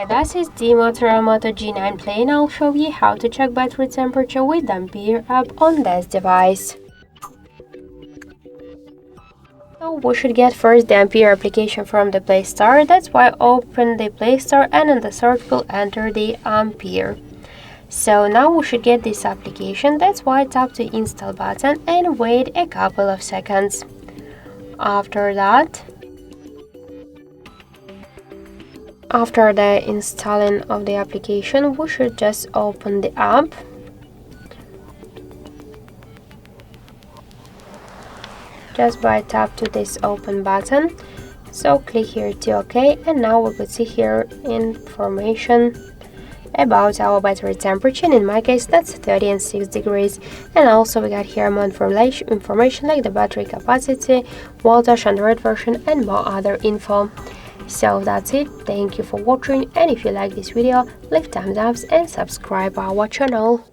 Hi, this is the MOTOROLA Moto G9 play, and I'll show you how to check battery temperature with the Ampere app on this device. So we should get first the Ampere application from the Play Store. That's why open the Play Store and in the search will enter the Ampere. So now we should get this application. That's why tap the install button and wait a couple of seconds. After the installing of the application, we should just open the app. Just by tap to this open button. So click here to OK, and now we could see here information about our battery temperature. In my case, that's 30 and 6 degrees. And also we got here more information like the battery capacity, voltage, Android version, and more other info. So that's it. Thank you for watching, and if you like this video, leave thumbs up and subscribe our channel.